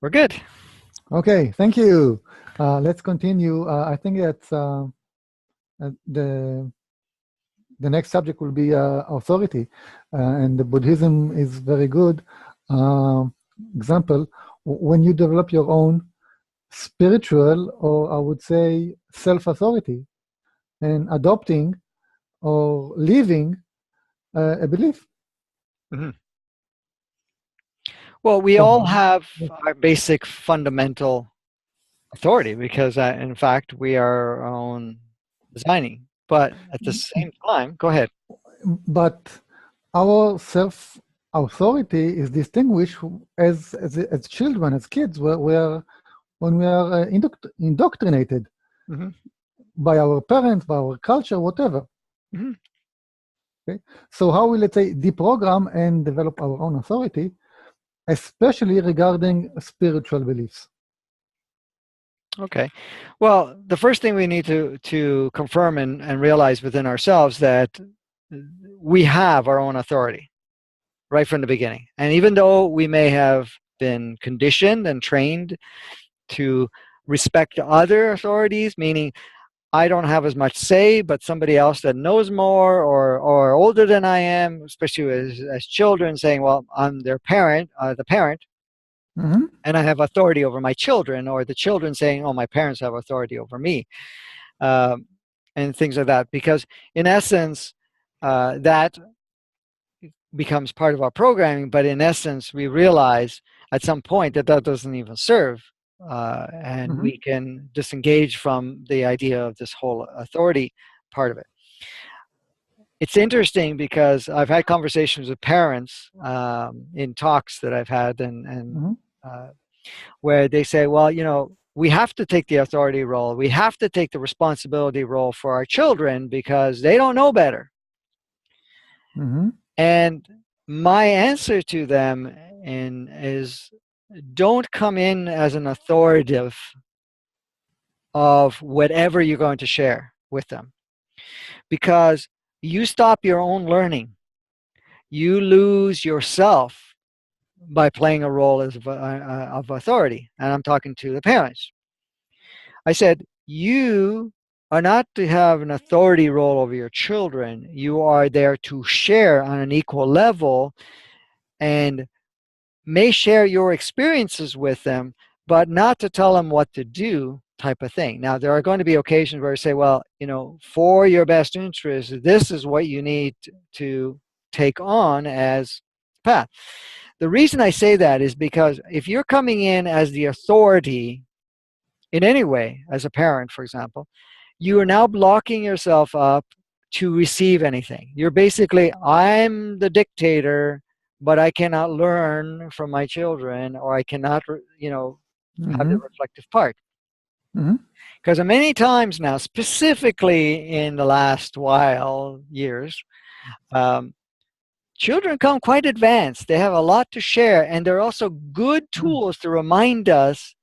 We're good. Okay, thank you. Let's continue. I think that the next subject will be authority, and the Buddhism is very good example when you develop your own spiritual, or I would say self-authority, and adopting or living a belief. Mhm. Well, we So, all have our basic fundamental authority because, in fact, we are our own designing. But at the same time, go ahead. but our self authority is distinguished as children, as kids, when we are indoctrinated Hmm. by our parents, by our culture, whatever. Hmm. Okay? So how we, let's say, deprogram and develop our own authority, especially regarding spiritual beliefs. Okay. Well, the first thing we need to confirm and realize within ourselves that we have our own authority right from the beginning. And even though we may have been conditioned and trained to respect other authorities, meaning I don't have as much say, but somebody else that knows more or older than I am, especially as children, saying, well, I'm their parent, the parent, Mm-hmm. and I have authority over my children, or the children saying, oh, my parents have authority over me, um, and things like that. Because in essence, that becomes part of our programming, but in essence, we realize at some point that that doesn't even serve. And Mm-hmm. we can disengage from the idea of this whole authority part of it. It's interesting because I've had conversations with parents in talks that I've had, and Mm-hmm. uh, where they say, well, we have to take the authority role. We have to take the responsibility role for our children because they don't know better. Mm-hmm. And my answer to them is don't come in as an authoritative of whatever you're going to share with them, because you stop your own learning. You lose yourself by playing a role of authority. And I'm talking to the parents. I said, you are not to have an authority role over your children. You are there to share on an equal level and may share your experiences with them, but not to tell them what to do, type of thing. Now, there are going to be occasions where I say, well, for your best interest, this is what you need to take on as path. The reason I say that is because if you're coming in as the authority in any way, as a parent, for example, you are now blocking yourself up to receive anything. You're basically, I'm the dictator, but I cannot learn from my children, or I cannot, have the Mm-hmm. reflective part. Mm-hmm. Because many times now, specifically in the last years, um, children come quite advanced. They have a lot to share, and they're also good tools to remind us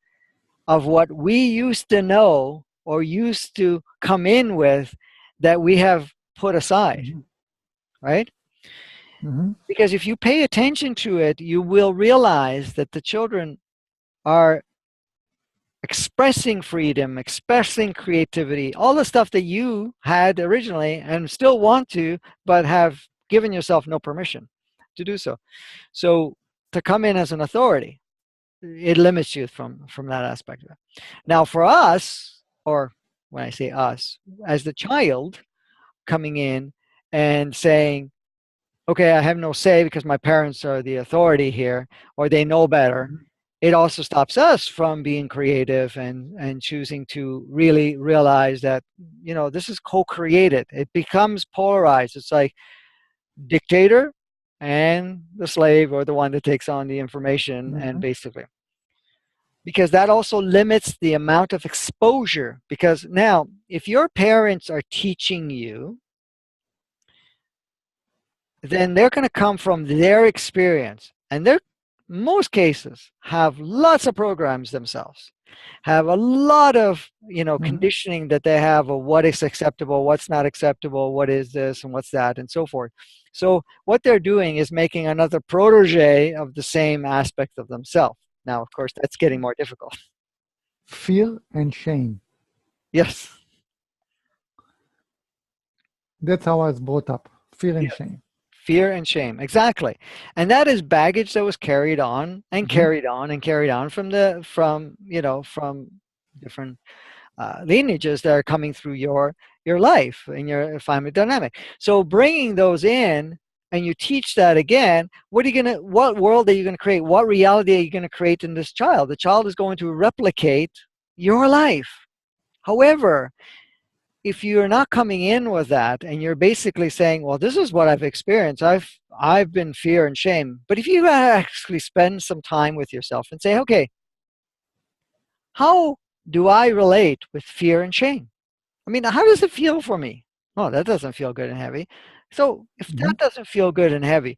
of what we used to know or used to come in with that we have put aside, Mm-hmm. right? Mm-hmm. Because if you pay attention to it, you will realize that the children are expressing freedom, expressing creativity, all the stuff that you had originally and still want to, but have given yourself no permission to do so. So to come in as an authority, it limits you from that aspect of it. Now, for us, or when I say us, as the child coming in and saying, okay, I have no say because my parents are the authority here, or they know better, it also stops us from being creative and choosing to really realize that, this is co-created. It becomes polarized. It's like dictator and the slave, or the one that takes on the information, and Mm-hmm. basically, because that also limits the amount of exposure. Because now, if your parents are teaching you, then they're going to come from their experience, and they're most cases have lots of programs themselves, have a lot of Mm-hmm. conditioning that they have of what is acceptable, what's not acceptable, what is this and what's that, and so forth. So what they're doing is making another protege of the same aspect of themselves. Now, of course, that's getting more difficult. Fear and shame. Yes. That's how I was brought up. Fear and Yeah. shame. Fear and shame. Exactly. And that is baggage that was carried on and Hmm. carried on and carried on from different lineages that are coming through your life and your family dynamic. So bringing those in, and you teach that again, what world are you gonna create? What reality are you gonna create in this child? The child is going to replicate your life. However, if you're not coming in with that and you're basically saying, well, this is what I've experienced, I've been fear and shame. But if you actually spend some time with yourself and say, okay, how do I relate with fear and shame? I mean, how does it feel for me? Oh, that doesn't feel good and heavy. So if Hmm. that doesn't feel good and heavy,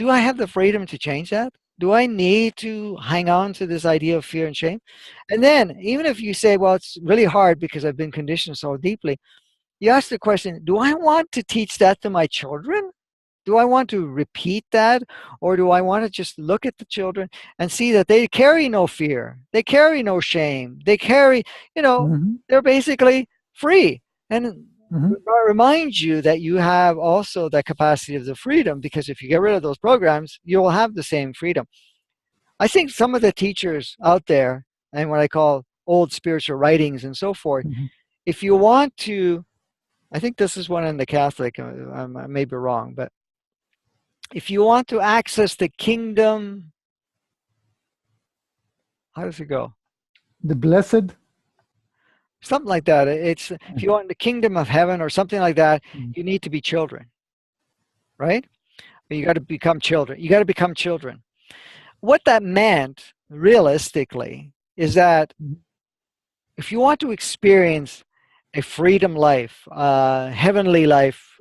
do I have the freedom to change that? Do I need to hang on to this idea of fear and shame? And then, even if you say, well, it's really hard because I've been conditioned so deeply, you ask the question, do I want to teach that to my children? Do I want to repeat that? Or do I want to just look at the children and see that they carry no fear? They carry no shame. They carry, you know, Hmm. they're basically free. And Hmm. remind you that you have also that capacity of the freedom, because if you get rid of those programs, you'll have the same freedom. I think some of the teachers out there and what I call old spiritual writings and so forth, Hmm. if you want to, I think this is one in the Catholic, I may be wrong, but if you want to access the kingdom, how does it go? The blessed. Something like that. It's if you want the kingdom of heaven or something like that, Mhm. you need to be children, right? You got to become children. You got to become children. What that meant realistically is that if you want to experience a freedom life, heavenly life,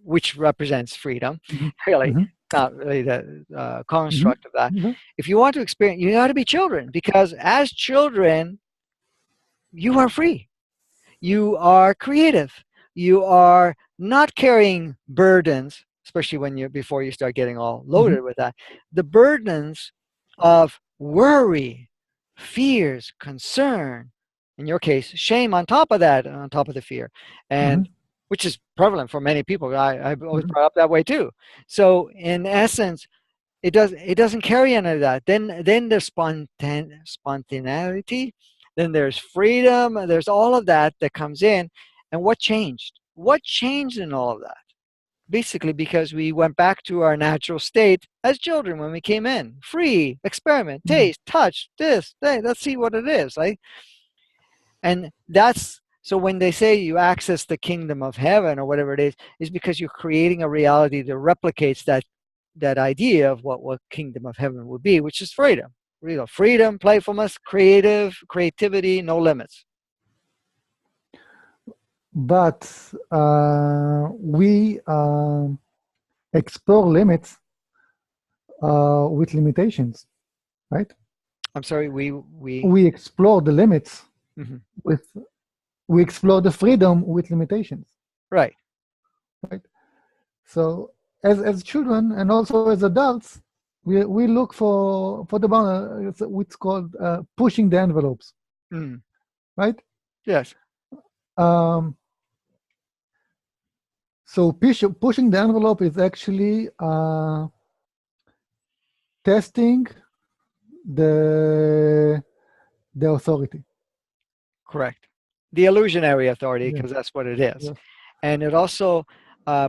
which represents freedom, Mhm. really, Mhm. not really the Mhm. construct of that. Mhm. If you want to experience, you got to be children, because as children, you are free. You are creative. You are not carrying burdens, especially when you before you start getting all Mhm. loaded with that. The burdens of worry, fears, concern, in your case, shame on top of that, on top of the fear, and Mhm. which is prevalent for many people. I've always Mhm. brought up that way too. So in essence, it doesn't carry any of that. Then there's spontaneity, then there's freedom, there's all of that that comes in. And what changed in all of that? Basically because we went back to our natural state as children when we came in, free, experiment, Mhm. taste, touch, this, hey, let's see what it is, right? And that's so when they say you access the kingdom of heaven or whatever it is because you're creating a reality that replicates that idea of what kingdom of heaven would be, which is freedom. Freedom, playfulness, creativity, no limits. But we explore limits with limitations, right? I'm sorry, we We explore the limits mhm. with, we explore the freedom with limitations, Right. right? So as children and also as adults, we look for the boundary. It's what's called pushing the envelopes, Mm. right? Yes. Um, so pushing the envelope is actually testing the the authority. Correct. The illusionary authority, Yes, because that's what it is. yes. And it also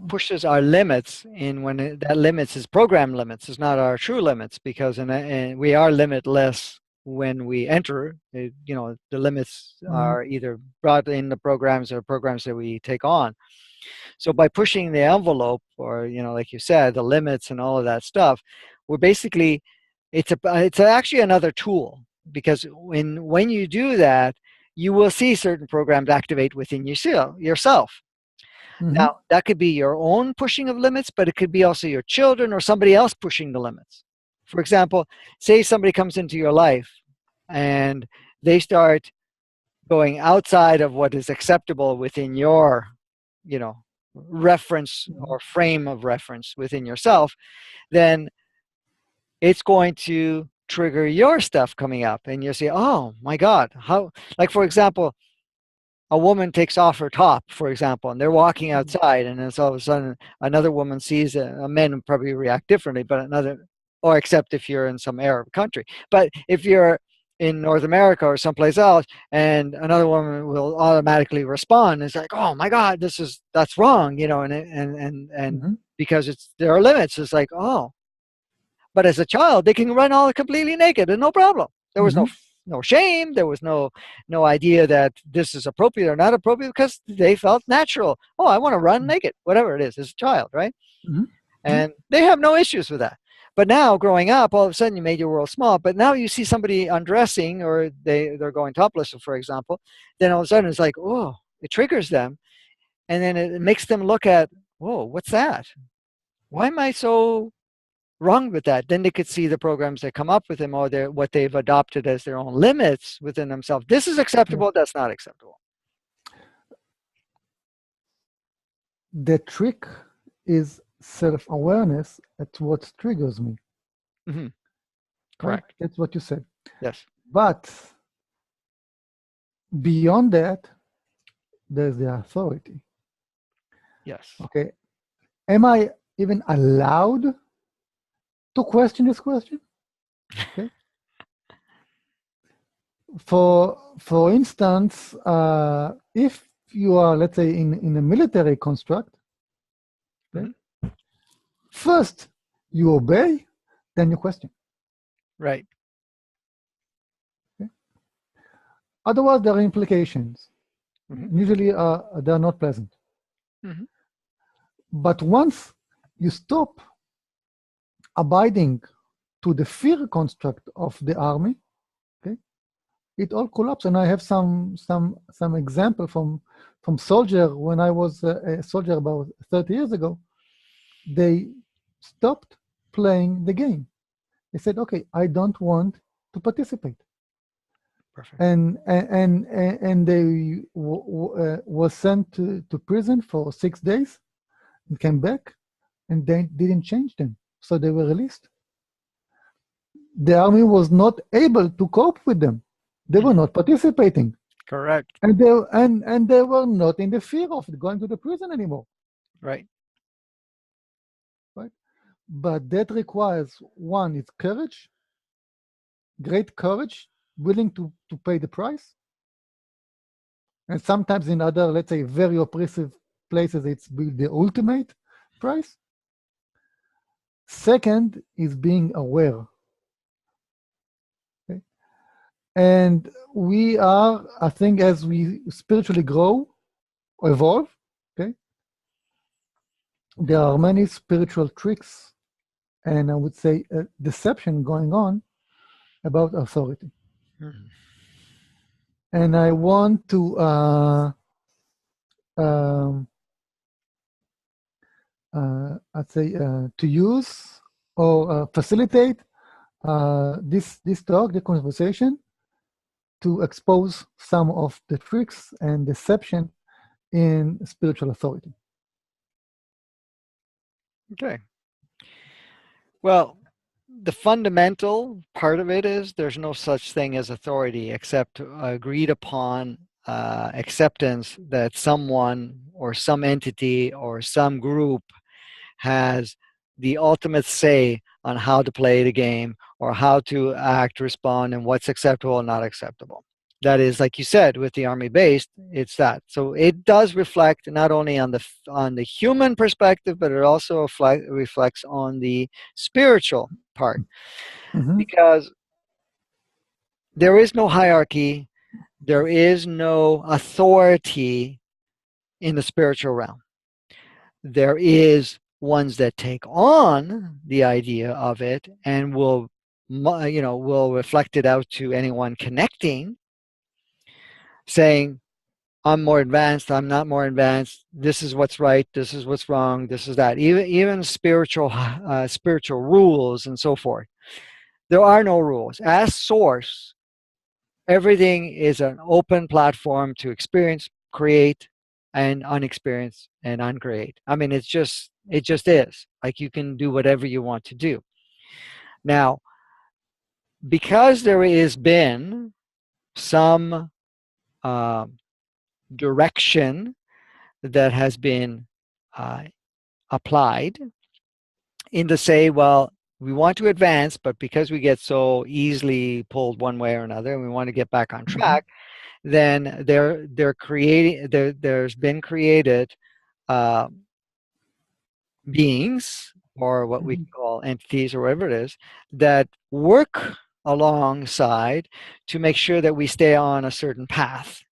pushes our limits in when that limits is program limits. It's not our true limits, because we are limitless when we enter. The limits Mhm. are either brought in the programs or programs that we take on. So by pushing the envelope, or like you said, the limits and all of that stuff, we're basically it's actually another tool, because when you do that, you will see certain programs activate within yourself. Mhm. Now, that could be your own pushing of limits, but it could be also your children or somebody else pushing the limits. For example, say somebody comes into your life and they start going outside of what is acceptable within your, you know, reference Mhm. or frame of reference within yourself, then it's going to trigger your stuff coming up, and you say, oh my God, how, like for example, a woman takes off her top, for example, and they're walking Mhm. outside, and then all of a sudden another woman sees a man would probably react differently, but another, or except if you're in some Arab country. But if you're in North America or someplace else, and another woman will automatically respond, it's like, oh my God, that's wrong, and Mhm. because there are limits. It's like, oh, but as a child, they can run all completely naked and no problem. There was Mhm. no shame. There was no idea that this is appropriate or not appropriate because they felt natural. Oh, I want to run naked, whatever it is, as a child, right? Mhm. Mhm. And they have no issues with that. But now, growing up, all of a sudden you made your world small. But now you see somebody undressing, or they're going topless, for example. Then all of a sudden it's like, oh, it triggers them, and then it makes them look at, whoa, what's that? Why am I so wrong with that? Then they could see the programs that come up with them, or what they've adopted as their own limits within themselves. This is Yes. acceptable. That's not acceptable. The trick is self-awareness at what triggers me, Hmm. right? Correct. That's what you said. Yes. But beyond that, there's the authority. Yes. Okay. Am I even allowed to question this question? Okay. For instance, if you are, let's say, in a military construct, okay, Hmm. first you obey, then you question. Right. Okay? Otherwise, there are implications. Hmm. Usually, they are not pleasant. Hmm. But once you stop abiding to the fear construct of the army, okay, it all collapses. And I have some example from soldier when I was a soldier about 30 years ago. They stopped playing the game. They said, "Okay, I don't want to participate," Perfect. and they was sent to prison for 6 days and came back, and they didn't change them, so they were released. The army was not able to cope with them. They were Hmm. not participating, Correct. and they were not in the fear of going to the prison anymore, Right. right? But that requires one is courage, great courage, willing to pay the price, and sometimes in other, let's say, very oppressive places, it's the ultimate price. Second is being aware. Okay? And we are, I think, as we spiritually grow or evolve, okay, there are many spiritual tricks and I would say deception going on about authority. Mhm. And I want to um, I'd say to use or facilitate this talk, the conversation, to expose some of the tricks and deception in spiritual authority. Okay. Well, the fundamental part of it is there's no such thing as authority except agreed upon acceptance that someone or some entity or some group has the ultimate say on how to play the game or how to act, respond, and what's acceptable and not acceptable. That is, like you said, with the army based, it's that. So it does reflect not only on the human perspective, but it also reflects on the spiritual part Mm-hmm. because there is no hierarchy, there is no authority in the spiritual realm. There is ones that take on the idea of it and will reflect it out to anyone connecting, saying, I'm more advanced, I'm not more advanced, this is what's right, this is what's wrong, this is that. Even spiritual rules and so forth, there are no rules. As source, everything is an open platform to experience, create, and unexperience and uncreate. I mean, it just is. Like you can do whatever you want to do. Now, because there has been some uh, direction that has been uh, applied in to say, well, we want to advance, but because we get so easily pulled one way or another, and we want to get back on Mm-hmm. track, then they're creating there's been created uh, beings, or what we Mm-hmm. call entities or whatever it is, that work alongside to make sure that we stay on a certain path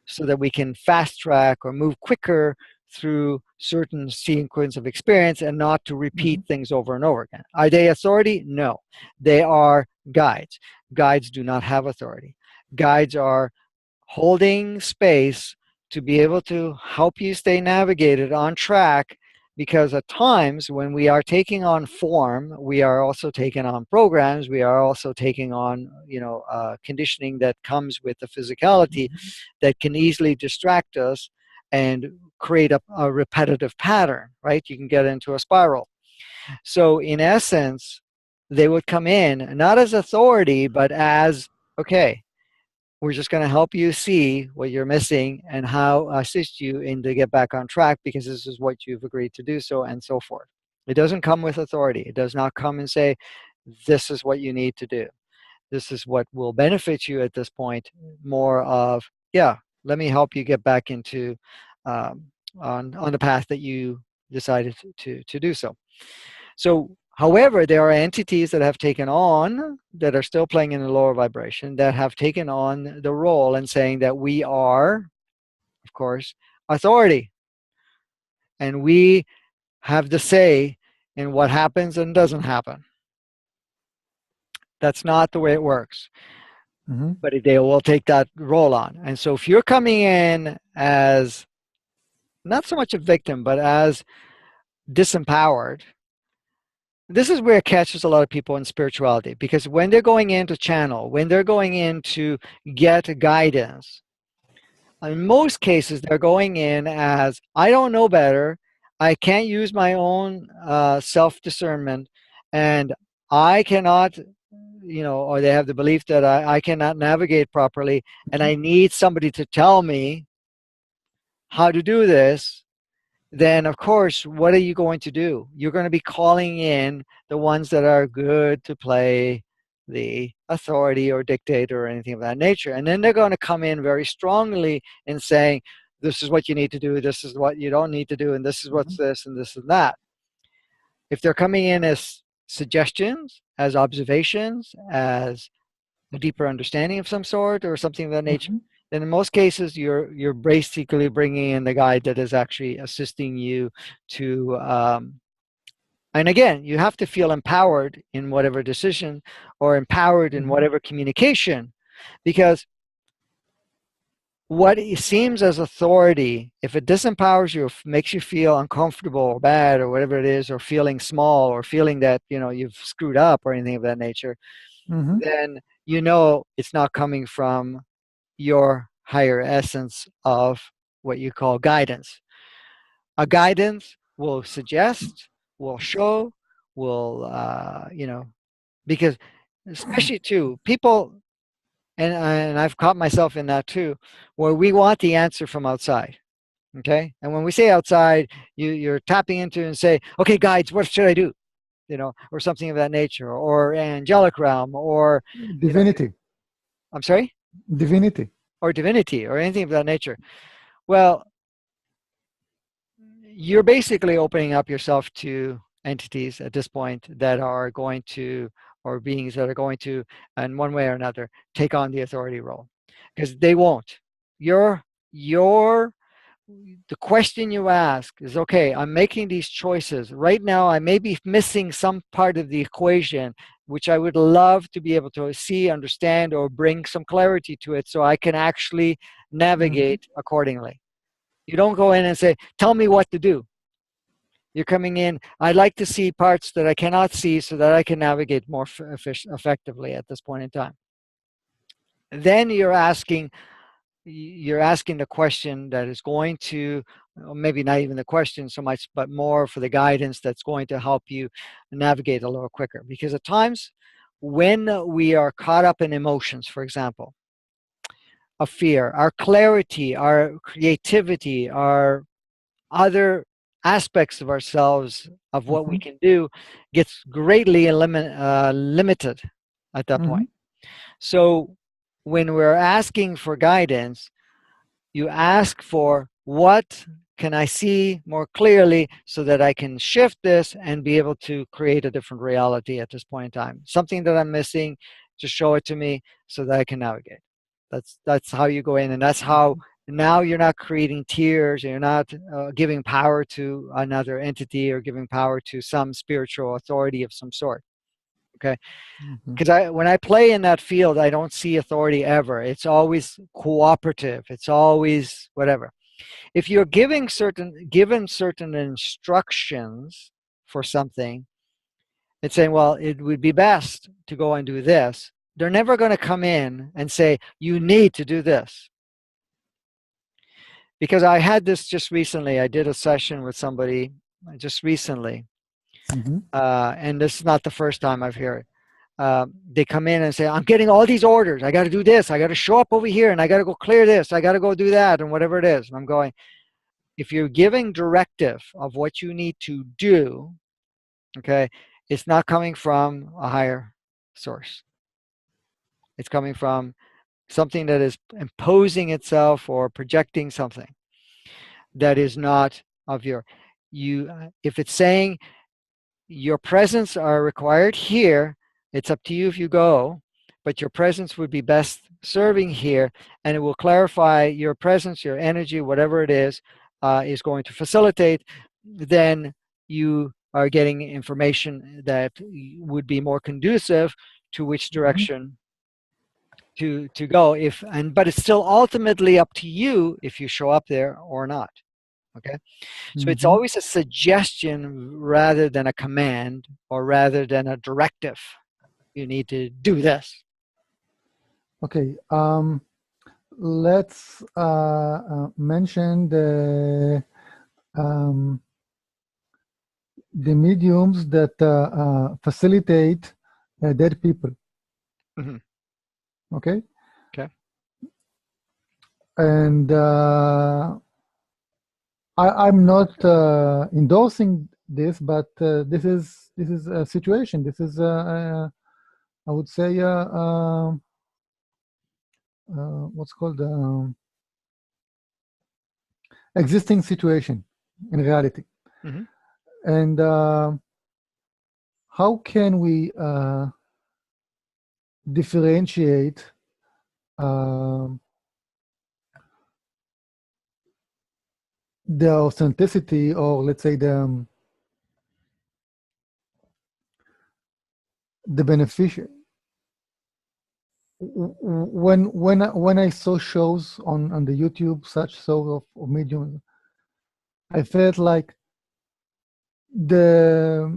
so that we can fast track or move quicker through certain sequence of experience and not to repeat Mm-hmm. things over and over again. Are they authority? No. They are guides. Guides do not have authority. Guides are holding space to be able to help you stay navigated on track, because at times when we are taking on form, we are also taking on programs, we are also taking on conditioning that comes with the physicality that can easily distract us and create a repetitive pattern, right? You can get into a spiral. So in essence, they would come in not as authority but as, okay, we're just going to help you see what you're missing and how assist you in to get back on track, because this is what you've agreed to do, so and so forth. It doesn't come with authority. It does not come and say, this is what you need to do. This is what will benefit you at this point. More of, yeah, let me help you get back into um, on the path that you decided to do so. So, however, there are entities that have taken on, that are still playing in the lower vibration, that have taken on the role and saying that we are, of course, authority. And we have the say in what happens and doesn't happen. That's not the way it works. Mm-hmm. But they will take that role on. And so if you're coming in as not so much a victim, but as disempowered, this is where it catches a lot of people in spirituality, because when they're going into channel, when they're going in to get guidance, in most cases they're going in as, I don't know better, I can't use my own self-discernment, and I cannot, or they have the belief that I cannot navigate properly, and I need somebody to tell me how to do this. Then of course, what are you going to do? You're going to be calling in the ones that are good to play the authority or dictator or anything of that nature. And then they're going to come in very strongly in saying, this is what you need to do, this is what you don't need to do, and this is what's this and this and that. If they're coming in as suggestions, as observations, as a deeper understanding of some sort or something of that nature, Mm-hmm. then in most cases you're basically bringing in the guide that is actually assisting you to. And again, you have to feel empowered in whatever decision or empowered in Mm-hmm. whatever communication, because what seems as authority, if it disempowers you, if makes you feel uncomfortable or bad or whatever it is, or feeling small or feeling that you've screwed up or anything of that nature, Mm-hmm. then it's not coming from your higher essence of what you call guidance. A guidance will suggest, will show, will, because especially too, people, and I've caught myself in that too, where we want the answer from outside. Okay. And when we say outside, you're tapping into and say, okay, guides, what should I do? Or something of that nature, or angelic realm, or, you know, Divinity. I'm sorry, Divinity. or divinity, or anything of that nature. Well, you're basically opening up yourself to entities at this point that are going to, or beings that are going to, in one way or another, take on the authority role, because they won't. Your the question you ask is, okay, I'm making these choices right now, I may be missing some part of the equation which I would love to be able to see, understand, or bring some clarity to it so I can actually Mm-hmm. navigate accordingly. You don't go in and say, tell me what to do. You're coming in, I'd like to see parts that I cannot see so that I can navigate more effectively at this point in time. Then you're asking the question that is going to, maybe not even the question so much, but more for the guidance that's going to help you navigate a little quicker. Because at times, when we are caught up in emotions, for example, of fear, our clarity, our creativity, our other aspects of ourselves, of what we Mm-hmm. can do, gets greatly limited at that Mm-hmm. point. So when we're asking for guidance, you ask for, what can I see more clearly so that I can shift this and be able to create a different reality at this point in time? Something that I'm missing, just show it to me so that I can navigate. That's how you go in, and that's how now you're not creating tears, and you're not giving power to another entity or giving power to some spiritual authority of some sort. Okay, Mm-hmm. because when I play in that field, I don't see authority ever. It's always cooperative. It's always whatever. If you're given certain instructions for something, it's saying, well, it would be best to go and do this. They're never going to come in and say, you need to do this. Because I had this just recently. I did a session with somebody just recently, Mm-hmm. and this is not the first time I've heard it. They come in and say, I'm getting all these orders. I got to do this. I got to show up over here, and I got to go clear this. I got to go do that, and whatever it is. And I'm going, if you're giving directive of what you need to do, okay, it's not coming from a higher source. It's coming from something that is imposing itself or projecting something that is not of you. If it's saying your presence are required here, it's up to you if you go, but your presence would be best serving here, and it will clarify your presence, your energy, whatever it is going to facilitate. Then you are getting information that would be more conducive to which Mm-hmm. direction to go. But it's still ultimately up to you if you show up there or not. Okay. So it's Mm-hmm. always a suggestion rather than a command or rather than a directive. You need to do this. Okay. Let's mention um, the mediums that facilitate dead people. Hmm. Okay, Okay. and I'm not endorsing this, but this is a situation. This is I would say what's called existing situation in reality. Hmm. And how can we differentiate um, the authenticity, or let's say the beneficial? When I saw shows on the YouTube, such sort of medium, I felt like the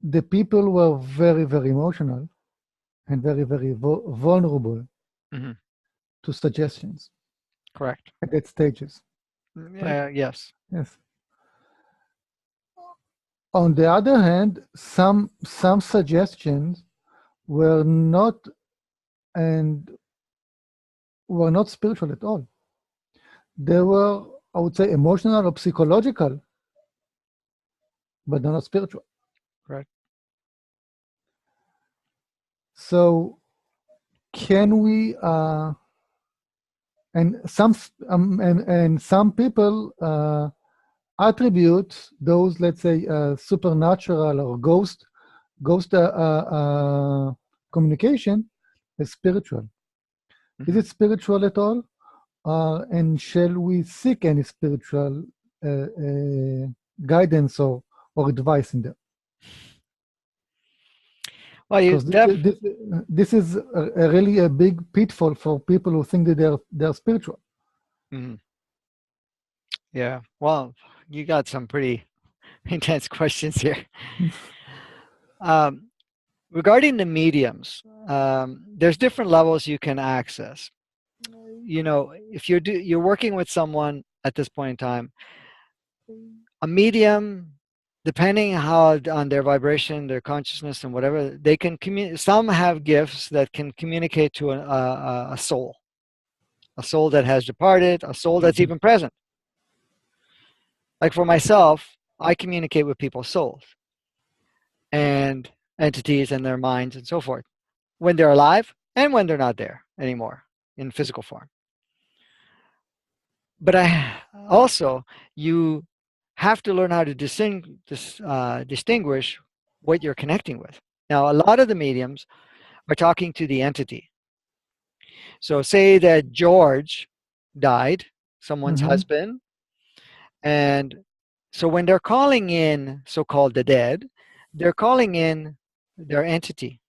the people were very, very emotional and very, very vulnerable Hmm. to suggestions Correct. at that stages, right? Yes. Yes. On the other hand, some suggestions were not and were not spiritual at all. They were, I would say, emotional or psychological, but they're not spiritual. Correct. So can we and some people attribute those, let's say, supernatural or ghost communication as spiritual. Is Hmm. it spiritual at all? And shall we seek any spiritual guidance or advice in there? Well, Because this is really a big pitfall for people who think that they're spiritual. mhm. Yeah. Well, you got some pretty intense questions here. Um, Regarding the mediums, there's different levels you can access. If you're working with someone at this point in time, a medium depending how on their vibration, their consciousness, and whatever, they can communicate. Some have gifts that can communicate to a soul that has departed, a soul that's even present. Like for myself, I communicate with people's souls and entities and their minds and so forth when they're alive and when they're not there anymore in physical form. But I also, you have to learn how to distinguish what you're connecting with. Now, a lot of the mediums are talking to the entity. So, say that George died, someone's Mm-hmm. husband, and so when they're calling in so called the dead, they're calling in their entity.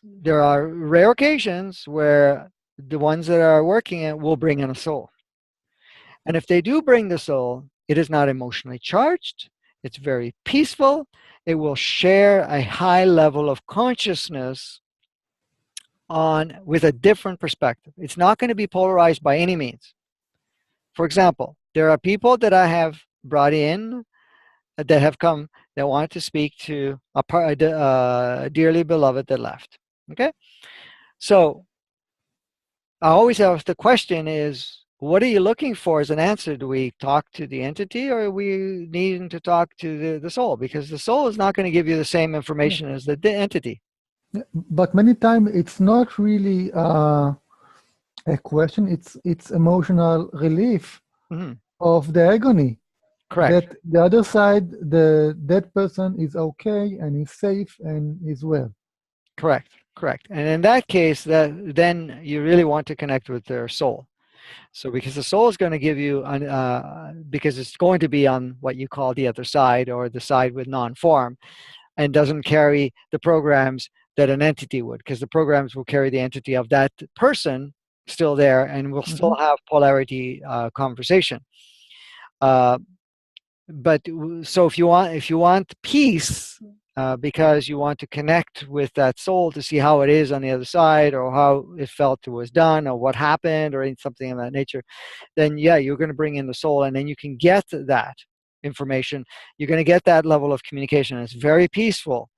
There are rare occasions where the ones that are working it will bring in a soul. And if they do bring the soul, it is not emotionally charged. It's very peaceful. It will share a high level of consciousness on with a different perspective. It's not going to be polarized by any means. For example, there are people that I have brought in that have come that want to speak to a dearly beloved that left. Okay, so I always have the question is, what are you looking for as an answer? Do we talk to the entity or are we needing to talk to the soul? Because the soul is not going to give you the same Yeah. information as the entity. Yeah. But many times it's not really a question. It's emotional relief Hmm. of the agony Correct, that the other side, the dead person is okay and is safe and is well. correct, correct. And in that case, then you really want to connect with their soul. So because the soul is going to give you, because it's going to be on what you call the other side or the side with non-form, and doesn't carry the programs that an entity would, because the programs will carry the entity of that person still there, and we'll still Mm-hmm. have polarity conversation. Uh, but so if you want peace, because you want to connect with that soul to see how it is on the other side, or how it felt it was done, or what happened, or something of that nature, then yeah, you're going to bring in the soul, and then you can get that information. You're going to get that level of communication. It's very peaceful.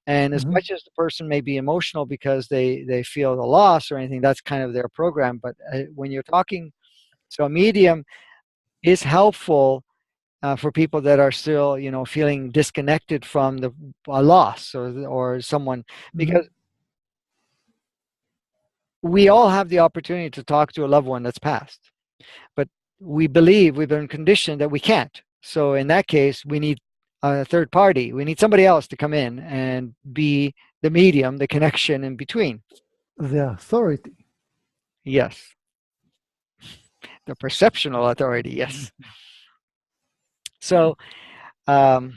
And as Mm-hmm. much as the person may be emotional because they feel the loss or anything, that's kind of their program. But when you're talking, so a medium is helpful for people that are still, feeling disconnected from a loss or someone, Mm-hmm. because we all have the opportunity to talk to a loved one that's passed, but we've been conditioned that we can't. So in that case, we need a third party. We need somebody else to come in and be the medium, the connection in between. The authority. Yes, the perceptional authority. Yes. So, um,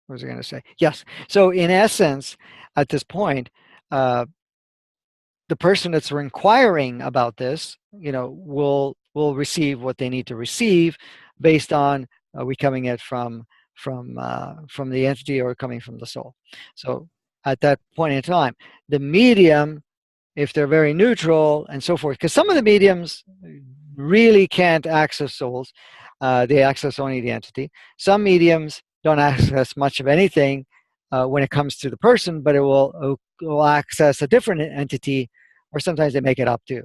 what was I going to say? Yes. So, in essence, at this point, uh, the person that's inquiring about this, will receive what they need to receive based on are we coming it from the entity or coming from the soul. So, at that point in time, the medium, if they're very neutral and so forth, because some of the mediums really can't access souls. They access only the entity. Some mediums don't access much of anything when it comes to the person, but it will access a different entity, or sometimes they make it up too.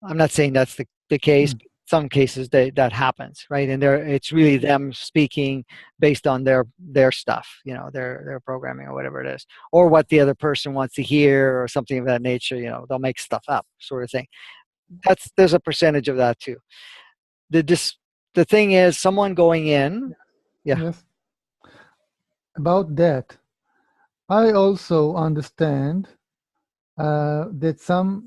I'm not saying that's the case. Mm. But some cases that happens, right? And it's really them speaking based on their stuff, their programming or whatever it is, or what the other person wants to hear or something of that nature. They'll make stuff up, sort of thing. There's a percentage of that too. The thing is, someone going in, yeah. Yes. About that, I also understand that some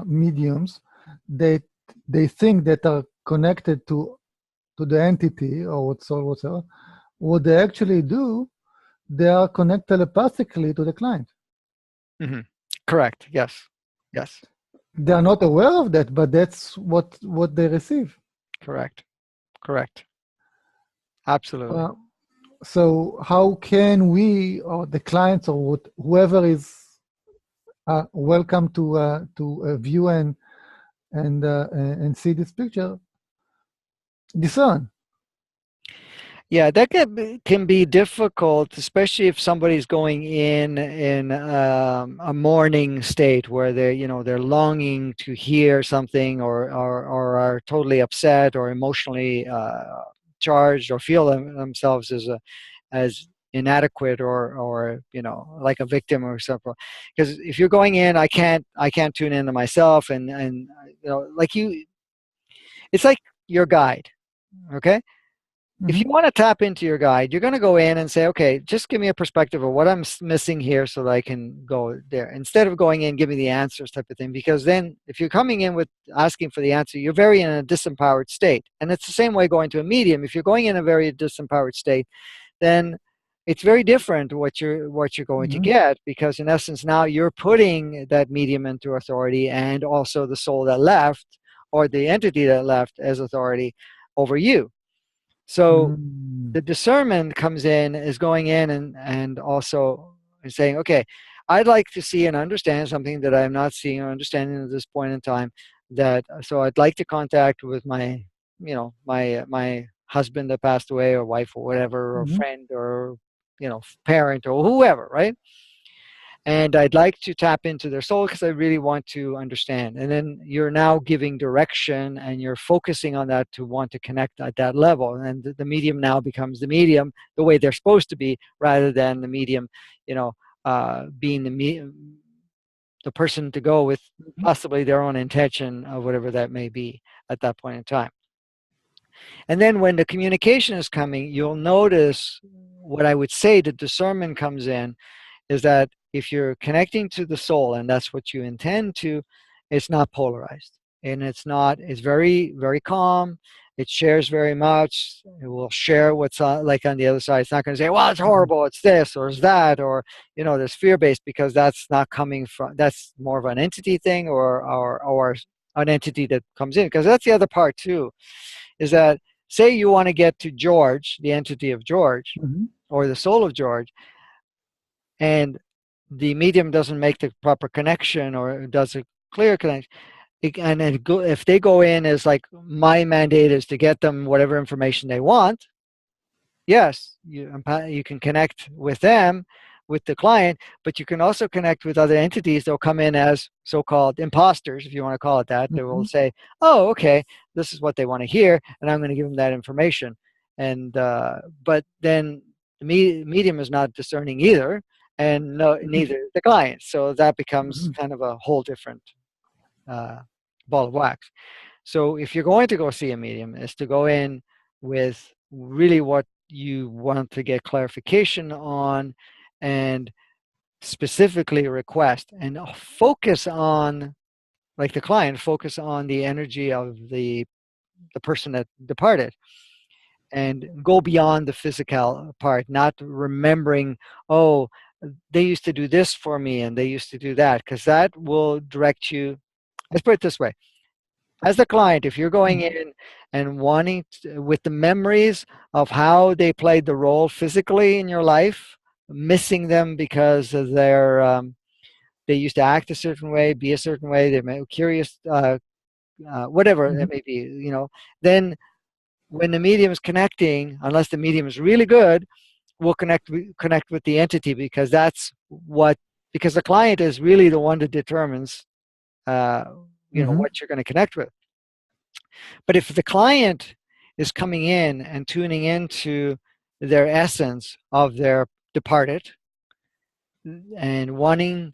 mediums they they think that are connected to the entity or whatsoever. What they actually do, they are connect telepathically to the client. Hmm. Correct. Yes. Yes. They are not aware of that, but that's what they receive. Correct. Correct. Absolutely. Uh, so how can we or the clients or whoever is welcome to view and and see this picture, discern. Yeah, that can be difficult, especially if somebody's going in a mourning state where they're longing to hear something, or are totally upset or emotionally charged, or feel themselves as inadequate, or like a victim or something. Because if you're going in, I can't tune into myself, and like it's like your guide. Okay, if Hmm. you want to tap into your guide, you're going to go in and say, okay, just give me a perspective of what I'm missing here so that I can go there. Instead of going in, give me the answers type of thing. Because then if you're coming in with asking for the answer, you're very in a disempowered state. And it's the same way going to a medium. If you're going in a very disempowered state, then it's very different what you're going to Hmm. get, because in essence now you're putting that medium into authority, and also the soul that left, or the entity that left, as authority over you. So Mm. the discernment comes in, is going in and also saying, okay, I'd like to see and understand something that I'm not seeing or understanding at this point in time. That So I'd like to contact with my husband that passed away, or wife, or whatever, or Hmm. friend, or parent, or whoever, right? And I'd like to tap into their soul because I really want to understand. And then you're now giving direction, and you're focusing on that to want to connect at that level. And the medium now becomes the medium the way they're supposed to be, rather than the medium, being the person to go with possibly their own intention of whatever that may be at that point in time. And then when the communication is coming, you'll notice what I would say the discernment comes in, is that if you're connecting to the soul and that's what you intend to, it's not polarized. And it's very, very calm. It shares very much. It will share what's like on the other side. It's not going to say, well, it's Hmm. horrible, it's this or it's that, or, there's fear based, because that's not coming from, that's more of an entity thing, or an entity that comes in. Because that's the other part too, is that say you want to get to George, the entity of George, Hmm. or the soul of George, and the medium doesn't make the proper connection, or does a clear connection, if they go in as like, my mandate is to get them whatever information they want, yes, you can connect with them, with the client, but you can also connect with other entities. They'll come in as so-called imposters, if you want to call it that. They will Hmm. say, oh, okay, this is what they want to hear, and I'm going to give them that information. And but then the medium is not discerning either, and no, neither the client. So that becomes Hmm. kind of a whole different uh, ball of wax. So if you're going to go see a medium, is to go in with really what you want to get clarification on, and specifically request, and focus on, like the client, focus on the energy of the person that departed, and go beyond the physical part, not remembering, oh, they used to do this for me and they used to do that, because that will direct you. Let's put it this way: as the client, if you're going in and wanting with the memories of how they played the role physically in your life, missing them because of they used to act a certain way, be a certain way, they may be curious, whatever Hmm. it may be, then when the medium is connecting, unless the medium is really good, we'll connect with the entity, because because the client is really the one that determines, uh, Hmm. what you're going to connect with. But if the client is coming in and tuning into their essence of their departed, and wanting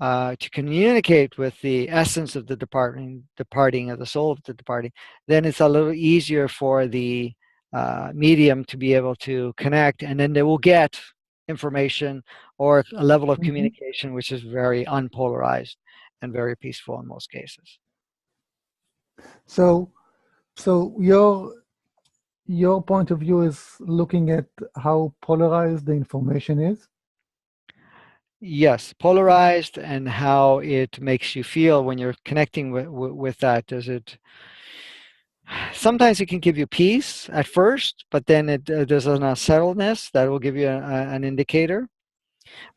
to communicate with the essence of the departing of the soul of the departing, then it's a little easier for the medium to be able to connect, and then they will get information, or a level of Hmm. communication which is very unpolarized and very peaceful in most cases. So, so your point of view is looking at how polarized the information is. Yes, polarized, and how it makes you feel when you're connecting with that. Does it Sometimes it can give you peace at first, but then there's an unsettledness that will give you an indicator.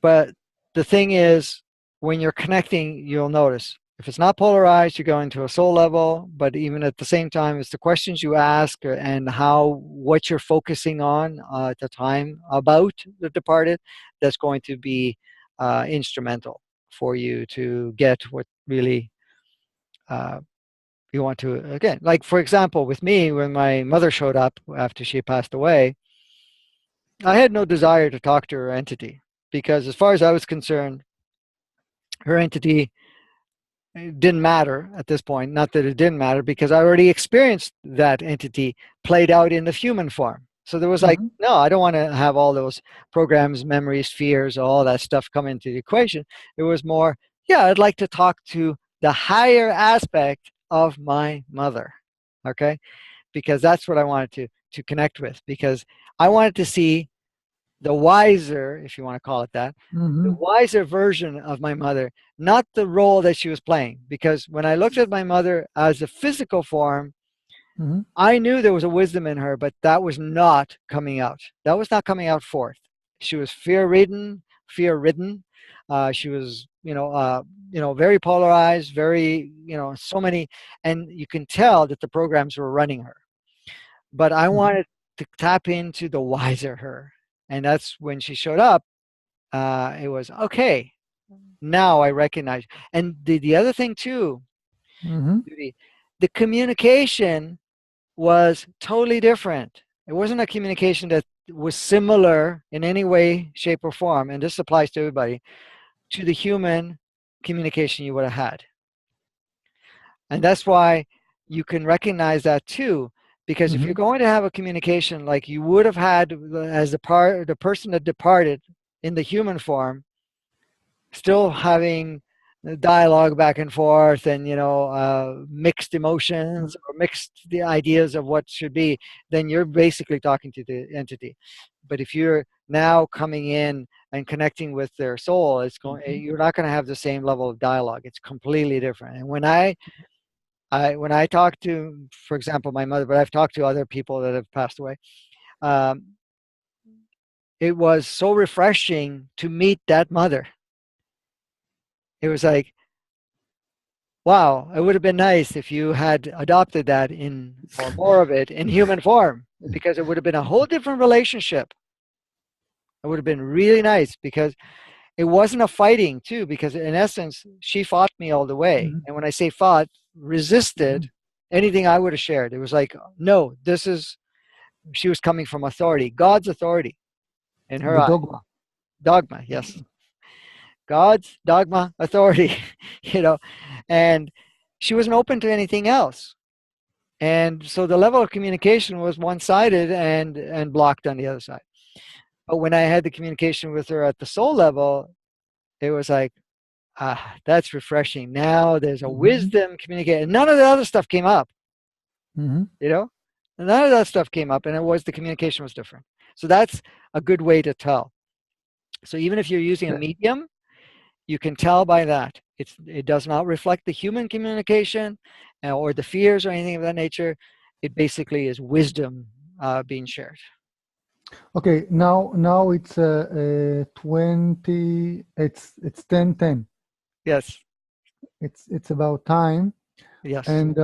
But the thing is, when you're connecting, you'll notice If it's not polarized, you go into a soul level. But even at the same time, it's the questions you ask and how what you're focusing on at the time about the departed that's going to be instrumental for you to get what really uh, you want to. Again, like for example, with me, when my mother showed up after she passed away, I had no desire to talk to her entity because, as far as I was concerned, her entity it didn't matter at this point. Not that it didn't matter because I already experienced that entity played out in the human form. So there was like, Mm-hmm. no, I don't want to have all those programs, memories, fears, all that stuff come into the equation. It was more, yeah, I'd like to talk to the higher aspect of my mother. Okay. Because that's what I wanted to connect with because I wanted to see the wiser, if you want to call it that, the Mm-hmm. wiser version of my mother, not the role that she was playing. Because when I looked at my mother as a physical form, Mm-hmm. I knew there was a wisdom in her, but that was not coming out. That was not coming out forth. She was fear-ridden, fear-ridden. She was, very polarized, very, so many, and you can tell that the programs were running her. But I Mm-hmm. wanted to tap into the wiser her, and that's when she showed up. It was okay. Now I recognize. And the other thing too, Mm-hmm. the communication was totally different. It wasn't a communication that was similar in any way, shape, or form. And this applies to everybody to the human communication you would have had. And that's why you can recognize that too. Because if you're Mm-hmm. going to have a communication like you would have had as the person that departed in the human form, still having the dialogue back and forth and mixed emotions or mixed the ideas of what should be, then you're basically talking to the entity. But if you're now coming in and connecting with their soul, Mm-hmm. you're not going to have the same level of dialogue. It's completely different. And when I talk to, for example, my mother, but I've talked to other people that have passed away, um, it was so refreshing to meet that mother. It was like, wow, it would have been nice if you had adopted that in, or more of it in human form, because it would have been a whole different relationship. It would have been really nice because it wasn't a fighting, too, because in essence, she fought me all the way. Mm-hmm. And when I say fought, Mm-hmm. resisted anything I would have shared. It was like, no, she was coming from authority, God's authority in her The eye. dogma. Dogma, yes. God's dogma, authority, you know, and she wasn't open to anything else. And so the level of communication was one-sided and blocked on the other side. But when I had the communication with her at the soul level, it was like, that's refreshing. Now there's a Mm-hmm. wisdom communication. None of the other stuff came up, Mm-hmm. you know? None of that stuff came up, and the communication was different. So that's a good way to tell. So even if you're using a Yeah. medium, you can tell by that. It does not reflect the human communication or the fears or anything of that nature. It basically is wisdom being shared. Okay. Now it's 20. It's 10:10. Yes, It's about time. yes, And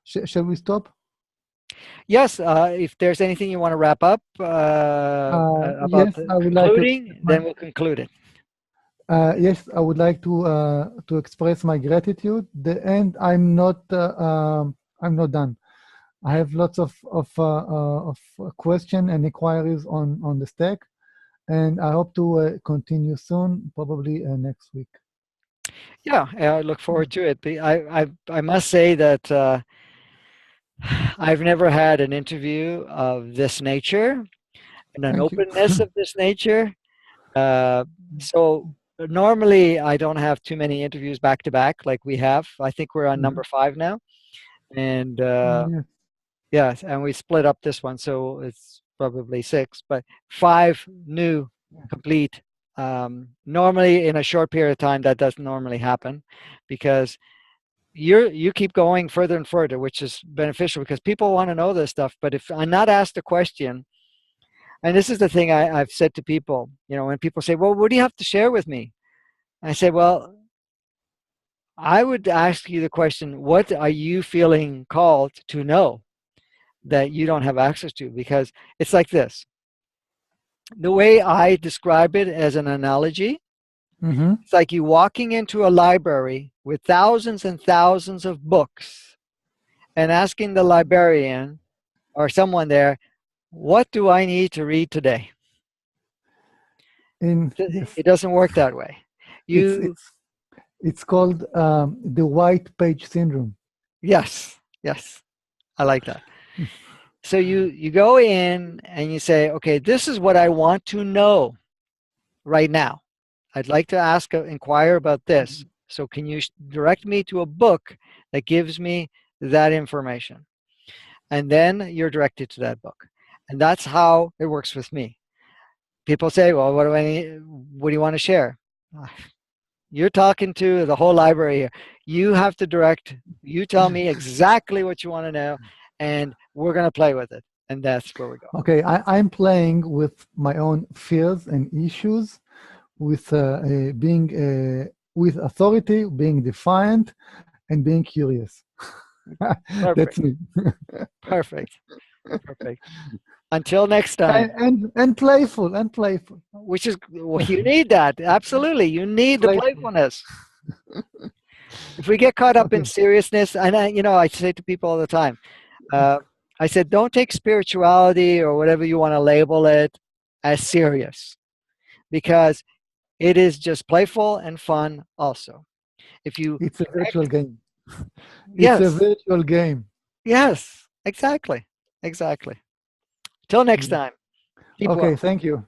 shall we stop? yes. If there's anything you want to wrap up about Yes, the I would like to express concluding, my then we'll conclude it. yes, I would like to express my gratitude. The end. I'm not done. I have lots of question and inquiries on the stack, and I hope to continue soon, probably next week. Yeah, I look forward to it. I must say that I've never had an interview of this nature and an Thank you. openness of this nature. Uh, so normally I don't have too many interviews back to back like we have. I think we're on Mhm. number 5 now, and Yes. yeah, and we split up this one, so it's probably 6, but 5 new, complete. Normally, in a short period of time, that doesn't normally happen, because you keep going further and further, which is beneficial because people want to know this stuff. But if I'm not asked a question, and this is the thing I've said to people, when people say, "Well, what do you have to share with me?" I say, "Well, I would ask you the question, what are you feeling called to know that you don't have access to? Because it's like this. The way I describe it as an analogy, Mm-hmm. it's like you walking into a library with thousands and thousands of books and asking the librarian or someone there, what do I need to read today? Yes, It doesn't work that way. it's You, it's it's called the white page syndrome. yes, yes, I like that. So you go in and you say, okay, this is what I want to know right now. I'd like to ask, inquire about this. So can you direct me to a book that gives me that information? And then you're directed to that book. And that's how it works with me. People say, well, what do I need? What do you want to share? You're talking to the whole library here. You have to direct, you tell me exactly what you want to know, and we're going to play with it. And that's where we go. Okay, I'm playing with my own fears and issues, with being with authority, being defiant, and being curious. That's Perfect. me. Perfect. Perfect. Until next time, And playful and playful. which is, well, you need that. Absolutely. You need the Playful. playfulness. If we get caught up in Okay. seriousness, and I say to people all the time, uh, I said, don't take spirituality or whatever you want to label it as serious because it is just playful and fun also. If you It's a virtual direct, game. It's a yes, virtual game. yes, exactly, exactly. Till next Yeah. time, keep Okay, well. thank you.